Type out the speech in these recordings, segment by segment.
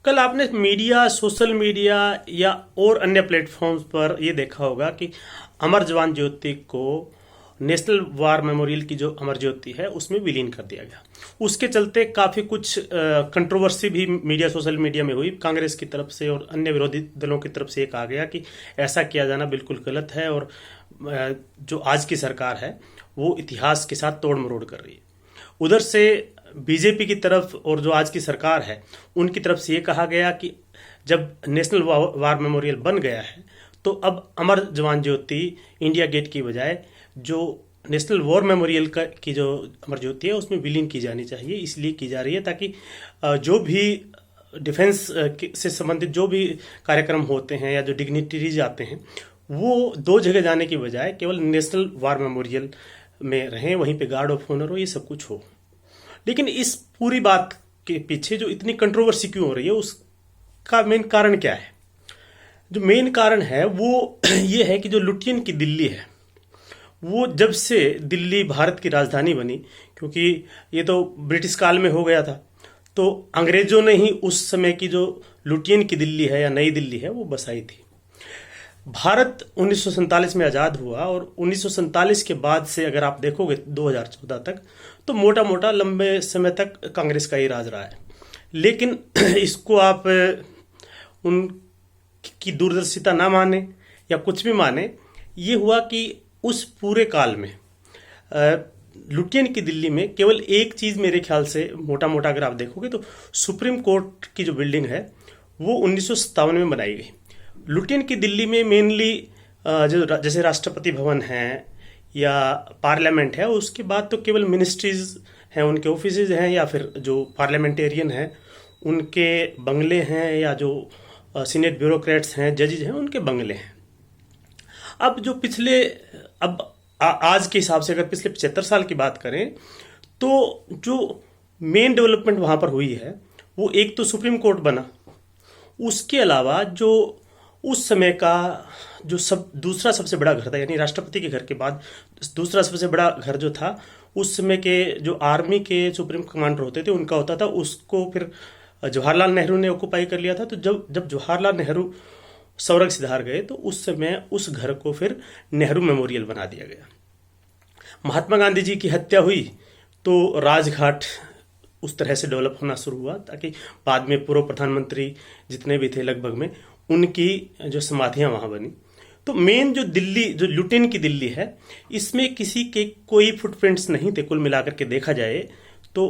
कल आपने media, social media या और अन्य प्लेटफॉर्म्स पर ये देखा होगा कि अमर जवान ज्योति को नेशनल वार मेमोरियल की जो अमर ज्योति है उसमें विलीन कर दिया गया। उसके चलते काफ़ी कुछ कंट्रोवर्सी भी मीडिया, सोशल मीडिया में हुई। कांग्रेस की तरफ से और अन्य विरोधी दलों की तरफ से ये कहा गया कि ऐसा किया जाना बिल्कुल गलत है और जो आज की सरकार है वो इतिहास के साथ तोड़ मरोड़ कर रही है। उधर से बीजेपी की तरफ और जो आज की सरकार है उनकी तरफ से ये कहा गया कि जब नेशनल वार मेमोरियल बन गया है तो अब अमर जवान ज्योति इंडिया गेट की बजाय जो नेशनल वॉर मेमोरियल की जो अमर ज्योति है उसमें विलीन की जानी चाहिए। इसलिए की जा रही है ताकि जो भी डिफेंस से संबंधित जो भी कार्यक्रम होते हैं या जो डिग्निटरीज आते हैं वो दो जगह जाने की बजाय केवल नेशनल वार मेमोरियल में रहें, वहीं पे गार्ड ऑफ ऑनर हो, ये सब कुछ हो। लेकिन इस पूरी बात के पीछे जो इतनी कंट्रोवर्सी क्यों हो रही है उसका मेन कारण क्या है? जो मेन कारण है वो ये है कि जो लुटियन की दिल्ली है वो जब से दिल्ली भारत की राजधानी बनी, क्योंकि ये तो ब्रिटिश काल में हो गया था, तो अंग्रेजों ने ही उस समय की जो लुटियन की दिल्ली है या नई दिल्ली है वो बसाई थी। भारत 1947 में आज़ाद हुआ और 1947 के बाद से अगर आप देखोगे 2014 तक तो मोटा मोटा लंबे समय तक कांग्रेस का ही राज रहा है। लेकिन इसको आप उनकी दूरदर्शिता ना माने या कुछ भी माने, ये हुआ कि उस पूरे काल में लुटियन की दिल्ली में केवल एक चीज़ मेरे ख्याल से मोटा मोटा अगर आप देखोगे तो सुप्रीम कोर्ट की जो बिल्डिंग है वो 1957 में बनाई गई। लुटियन की दिल्ली में मेनली जो जैसे राष्ट्रपति भवन है या पार्लियामेंट है, उसके बाद तो केवल मिनिस्ट्रीज हैं, उनके ऑफिसेज हैं, या फिर जो पार्लियामेंटेरियन हैं उनके बंगले हैं, या जो सीनेट ब्यूरोक्रेट्स हैं, जजेज हैं, उनके बंगले हैं। अब जो पिछले आज के हिसाब से अगर पिछले 75 साल की बात करें तो जो मेन डेवलपमेंट वहाँ पर हुई है वो एक तो सुप्रीम कोर्ट बना, उसके अलावा जो उस समय का जो दूसरा सबसे बड़ा घर था, यानी राष्ट्रपति के घर के बाद दूसरा सबसे बड़ा घर जो था उस समय के जो आर्मी के सुप्रीम कमांडर होते थे उनका होता था, उसको फिर जवाहरलाल नेहरू ने ऑक्युपाई कर लिया था। तो जब जवाहरलाल नेहरू स्वर्ग सिधार गए तो उस समय उस घर को फिर नेहरू मेमोरियल बना दिया गया। महात्मा गांधी जी की हत्या हुई तो राजघाट उस तरह से डेवलप होना शुरू हुआ ताकि बाद में पूर्व प्रधानमंत्री जितने भी थे लगभग में उनकी जो समाधियां वहां बनी। तो मेन जो दिल्ली, जो लुटियन की दिल्ली है, इसमें किसी के कोई फुटप्रिंट्स नहीं थे कुल मिलाकर के देखा जाए तो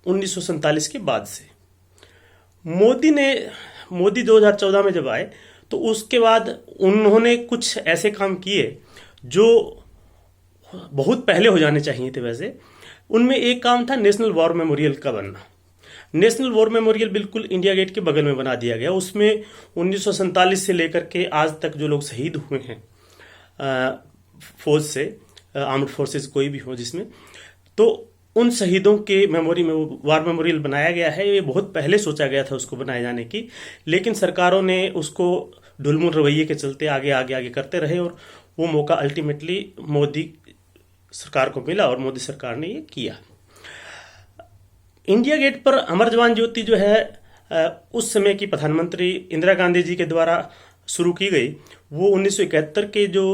1947 के बाद से। मोदी 2014 में जब आए तो उसके बाद उन्होंने कुछ ऐसे काम किए जो बहुत पहले हो जाने चाहिए थे। वैसे उनमें एक काम था नेशनल वॉर मेमोरियल का बनना। नेशनल वॉर मेमोरियल बिल्कुल इंडिया गेट के बगल में बना दिया गया। उसमें 1947 से लेकर के आज तक जो लोग शहीद हुए हैं फौज से, आर्म्ड फोर्सेस कोई भी हो जिसमें, तो उन शहीदों के मेमोरी में वो वार मेमोरियल बनाया गया है। ये बहुत पहले सोचा गया था उसको बनाए जाने की, लेकिन सरकारों ने उसको ढुलमुल रवैये के चलते आगे आगे आगे करते रहे और वो मौका अल्टीमेटली मोदी सरकार को मिला और मोदी सरकार ने ये किया। इंडिया गेट पर अमर जवान ज्योति जो है उस समय की प्रधानमंत्री इंदिरा गांधी जी के द्वारा शुरू की गई। वो 1971 के जो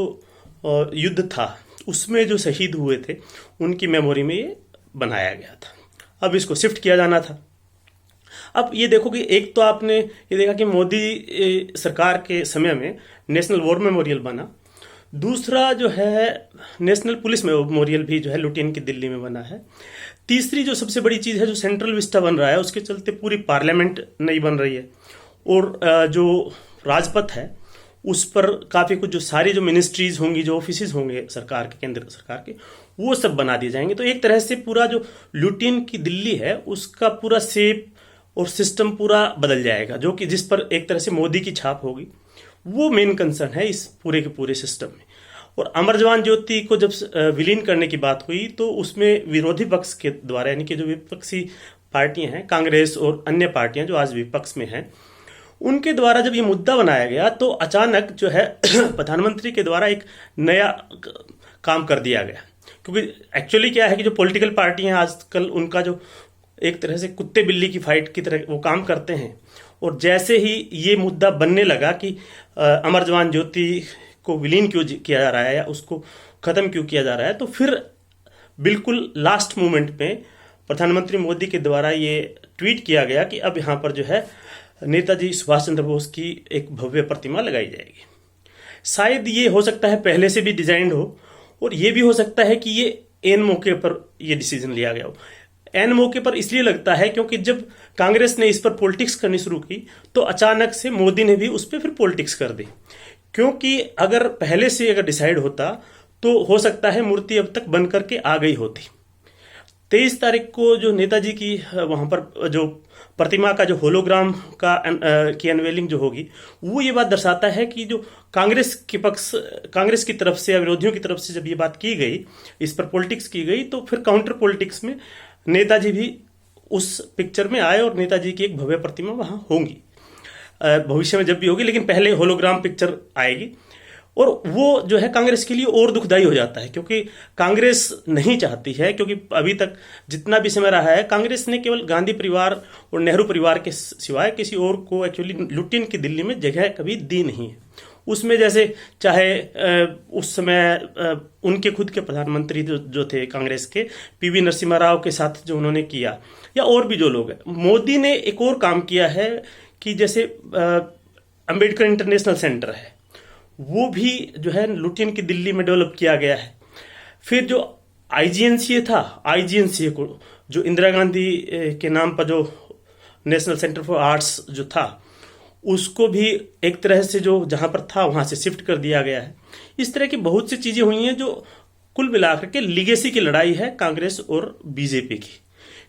युद्ध था उसमें जो शहीद हुए थे उनकी मेमोरी में ये बनाया गया था। अब इसको शिफ्ट किया जाना था। अब ये देखो कि एक तो आपने ये देखा कि मोदी सरकार के समय में नेशनल वॉर मेमोरियल बना, दूसरा जो है नेशनल पुलिस मेमोरियल भी जो है लुटियन की दिल्ली में बना है, तीसरी जो सबसे बड़ी चीज़ है जो सेंट्रल विस्टा बन रहा है उसके चलते पूरी पार्लियामेंट नई बन रही है और जो राजपथ है उस पर काफ़ी कुछ जो सारी जो मिनिस्ट्रीज होंगी, जो ऑफिसेज होंगे सरकार के, केंद्र सरकार के, वो सब बना दिए जाएंगे। तो एक तरह से पूरा जो लुटियन की दिल्ली है उसका पूरा शेप और सिस्टम पूरा बदल जाएगा, जो कि जिस पर एक तरह से मोदी की छाप होगी। वो मेन कंसर्न है इस पूरे के पूरे सिस्टम में। और अमर जवान ज्योति को जब विलीन करने की बात हुई तो उसमें विरोधी पक्ष के द्वारा, यानी कि जो विपक्षी पार्टियां हैं, कांग्रेस और अन्य पार्टियां जो आज विपक्ष में हैं, उनके द्वारा जब ये मुद्दा बनाया गया तो अचानक जो है प्रधानमंत्री के द्वारा एक नया काम कर दिया गया। क्योंकि एक्चुअली क्या है कि जो पॉलिटिकल पार्टी हैं आजकल उनका जो एक तरह से कुत्ते बिल्ली की फाइट की तरह वो काम करते हैं और जैसे ही ये मुद्दा बनने लगा कि अमर जवान ज्योति को विलीन क्यों किया जा रहा है या उसको खत्म क्यों किया जा रहा है, तो फिर बिल्कुल लास्ट मोमेंट में प्रधानमंत्री मोदी के द्वारा ये ट्वीट किया गया कि अब यहाँ पर जो है नेताजी सुभाष चंद्र बोस की एक भव्य प्रतिमा लगाई जाएगी। शायद ये हो सकता है पहले से भी डिजाइंड हो, और ये भी हो सकता है कि ये एन मौके पर ये डिसीजन लिया गया हो। एन मौके पर इसलिए लगता है क्योंकि जब कांग्रेस ने इस पर पॉलिटिक्स करनी शुरू की तो अचानक से मोदी ने भी उस पर फिर पॉलिटिक्स कर दी। क्योंकि अगर पहले से अगर डिसाइड होता तो हो सकता है मूर्ति अब तक बन करके आ गई होती। 23 तारीख को जो नेताजी की वहां पर जो प्रतिमा का जो होलोग्राम की अनवेलिंग जो होगी, वो ये बात दर्शाता है कि जो कांग्रेस की तरफ से या विरोधियों की तरफ से जब ये बात की गई, इस पर पॉलिटिक्स की गई, तो फिर काउंटर पॉलिटिक्स में नेताजी भी उस पिक्चर में आए और नेताजी की एक भव्य प्रतिमा वहां होगी भविष्य में जब भी होगी, लेकिन पहले होलोग्राम पिक्चर आएगी। और वो जो है कांग्रेस के लिए और दुखदाई हो जाता है, क्योंकि कांग्रेस नहीं चाहती है, क्योंकि अभी तक जितना भी समय रहा है कांग्रेस ने केवल गांधी परिवार और नेहरू परिवार के सिवाय किसी और को एक्चुअली लुटिन की दिल्ली में जगह कभी दी नहीं है। उसमें जैसे चाहे उस समय उनके खुद के प्रधानमंत्री जो थे कांग्रेस के, पीवी नरसिम्हा राव के साथ जो उन्होंने किया, या और भी जो लोग हैं। मोदी ने एक और काम किया है कि जैसे अंबेडकर इंटरनेशनल सेंटर है, वो भी जो है लुटियन की दिल्ली में डेवलप किया गया है। फिर जो आईजीएनसीए था, आईजीएनसीए को जो इंदिरा गांधी के नाम पर जो नेशनल सेंटर फॉर आर्ट्स जो था, उसको भी एक तरह से जो जहां पर था वहां से शिफ्ट कर दिया गया है। इस तरह की बहुत सी चीजें हुई हैं जो कुल मिलाकर के लीगेसी की लड़ाई है कांग्रेस और बीजेपी की।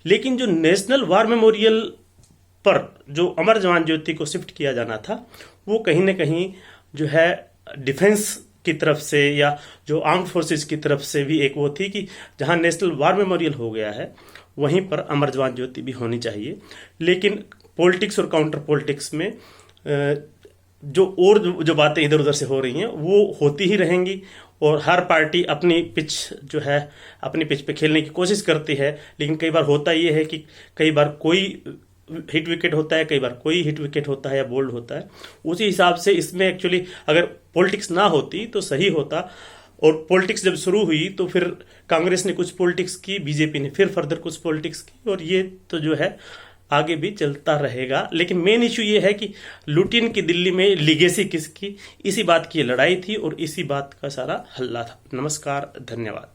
लेकिन जो नेशनल वार मेमोरियल पर जो अमर जवान ज्योति को शिफ्ट किया जाना था, वो कहीं ना कहीं जो है डिफेंस की तरफ से या जो आर्म्ड फोर्सेस की तरफ से भी एक वो थी कि जहां नेशनल वार मेमोरियल हो गया है वहीं पर अमर जवान ज्योति भी होनी चाहिए। लेकिन पॉलिटिक्स और काउंटर पॉलिटिक्स में जो बातें इधर उधर से हो रही हैं वो होती ही रहेंगी, और हर पार्टी अपनी पिच पे खेलने की कोशिश करती है। लेकिन कई बार होता ये है कि कई बार कोई हिट विकेट होता है, कई बार कोई हिट विकेट होता है या बोल्ड होता है। उसी हिसाब से इसमें एक्चुअली अगर पॉलिटिक्स ना होती तो सही होता। और पॉलिटिक्स जब शुरू हुई तो फिर कांग्रेस ने कुछ पॉलिटिक्स की, बीजेपी ने फिर फर्दर कुछ पॉलिटिक्स की, और ये तो जो है आगे भी चलता रहेगा। लेकिन मेन इशू ये है कि लुटिन की दिल्ली में लीगेसी किसकी, इसी बात की लड़ाई थी और इसी बात का सारा हल्ला था। नमस्कार, धन्यवाद।